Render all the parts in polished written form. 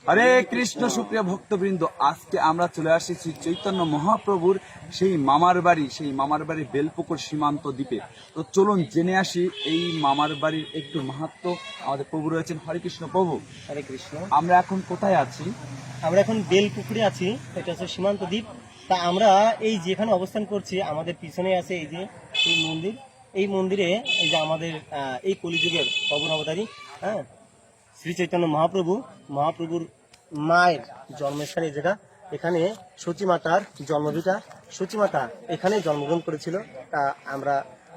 হরে কৃষ্ণ। সুপ্রিয় ভক্তবৃন্দ, আজকে আমরা চলে আসছি শ্রী চৈতন্য মহাপ্রভুর সেই মামার বাড়ি বেলপুকুর সীমান্ত দ্বীপে। তো চলুন জেনে আসি এই মামার বাড়ির একটু মাহাত্ম্য। আমাদের প্রভু রয়েছেন। হরে কৃষ্ণ প্রভু। হরে কৃষ্ণ। আমরা এখন কোথায় আছি? আমরা এখন বেলপুকুরে আছি, এটা হচ্ছে সীমান্ত দ্বীপ। তা আমরা এই যেখানে অবস্থান করছি, আমাদের পিছনে আছে এই যে এই মন্দির। এই মন্দিরে এই যে আমাদের এই কলিযুগের পবন অবতারী, হ্যাঁ, শ্রী চৈতন্য মহাপ্রভুর মায়ের জন্মস্থান এই জায়গা। এখানে সচী মাতার জন্মভিটা, সচী মাতা এখানে জন্মগ্রহণ করেছিল। তা আমরা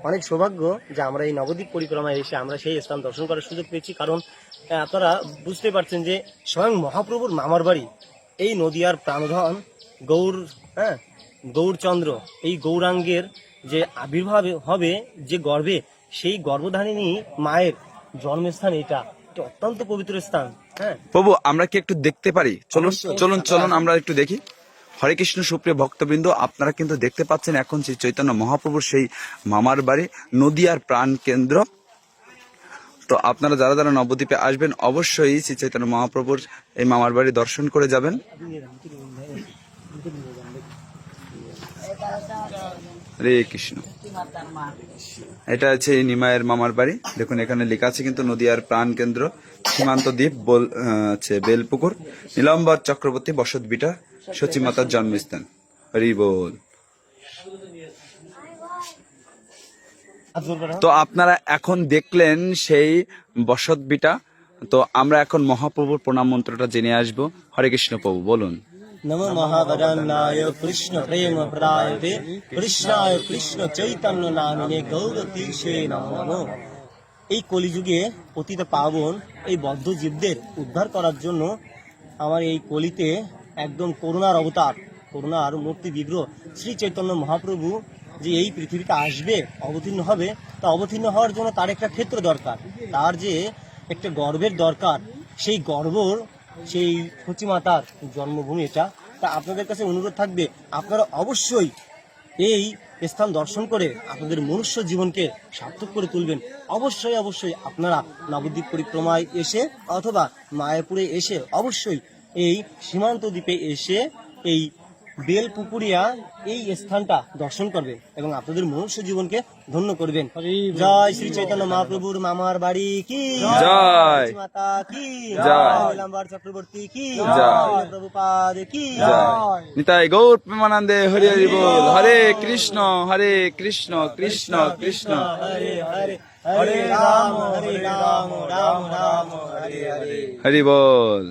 অনেক সৌভাগ্য যে আমরা এই নবদ্বীপ পরিক্রমায় এসে আমরা সেই স্থান দর্শন করার সুযোগ পেয়েছি। কারণ আপনারা বুঝতে পারছেন যে স্বয়ং মহাপ্রভুর মামার বাড়ি এই নদিয়ার প্রাণধন গৌরচন্দ্র, এই গৌরাঙ্গের যে আবির্ভাব হবে যে গর্ভে, সেই গর্ভধারিণী মায়ের জন্মস্থান এটা অত্যন্ত পবিত্র স্থান। হ্যাঁ প্রভু, আমরা কি একটু দেখতে পারি? চলুন অবশ্যই। চলুন চলুন আমরা একটু দেখি। হরে কৃষ্ণ। সুপ্রিয় ভক্তবৃন্দ, আপনারা কিন্তু দেখতে পাচ্ছেন এখন শ্রী চৈতন্য মহাপ্রভুর সেই মামার বাড়ি, নদিয়ার প্রাণ কেন্দ্র। তো আপনারা যারা যারা নবদ্বীপে আসবেন অবশ্যই শ্রী চৈতন্য মহাপ্রভুর এই মামার বাড়ি দর্শন করে যাবেন। হরে কৃষ্ণ। এটা আছে এই নিমায়ের মামার বাড়ি। দেখুন এখানে লেখা আছে কিন্তু নদিয়ার প্রাণ কেন্দ্র সীমান্ত দ্বীপ বেলপুকুর, নীলম্বর চক্রবর্তী বসত বিটা, সচী মাতার জন্মস্থান। হরি বল। তো আপনারা এখন দেখলেন সেই বসত বিটা। তো আমরা এখন মহাপ্রভুর প্রণাম মন্ত্রটা জেনে আসবো। হরে কৃষ্ণ প্রভু, বলুন। নমো মহাবদান্নায় কৃষ্ণ প্রেম প্রদায়তে কৃষ্ণায় কৃষ্ণ চৈতন্য নামিনে গৌরতীর্ষে নমো। এই কলিযুগে পতিত পাবন এই বদ্ধ জীবদের উদ্ধার করার জন্য আমার এই কলিতে একদম করুণার অবতার, করুণার মূর্তি বিগ্রহ শ্রী চৈতন্য মহাপ্রভু যে এই পৃথিবীতে আসবে, অবতীর্ণ হবে, তা অবতীর্ণ হওয়ার জন্য তার একটা ক্ষেত্র দরকার, তার যে একটা গর্ভের দরকার। সেই গর্ভর সেই সচী মাতার জন্মভূমি এটা। তা আপনাদের কাছে অনুরোধ থাকবে, আপনারা অবশ্যই এই স্থান দর্শন করে আপনাদের মনুষ্য জীবনকে সার্থক করে তুলবেন। অবশ্যই অবশ্যই আপনারা নবদ্বীপ পরিক্রমায় এসে অথবা মায়াপুরে এসে অবশ্যই এই সীমান্ত দ্বীপে এসে এই বেলপুকুরিয়া এই স্থানটা দর্শন করবেন এবং আপনাদের মনুষ্য জীবনকে ধন্য করবেন। জয় শ্রী চৈতন্য মহাপ্রভুর মামার বাড়ি কি জয়, মাতা কি জয়, নীলাম্বর চক্রবর্তী কি জয়, প্রভুপাদ কি জয়। নিতাই গৌর প্রেমানন্দে হরি হরি বল। হরে কৃষ্ণ কৃষ্ণ কৃষ্ণ হরে হরে, হরে রাম রাম রাম হরে হরে। হরি বল।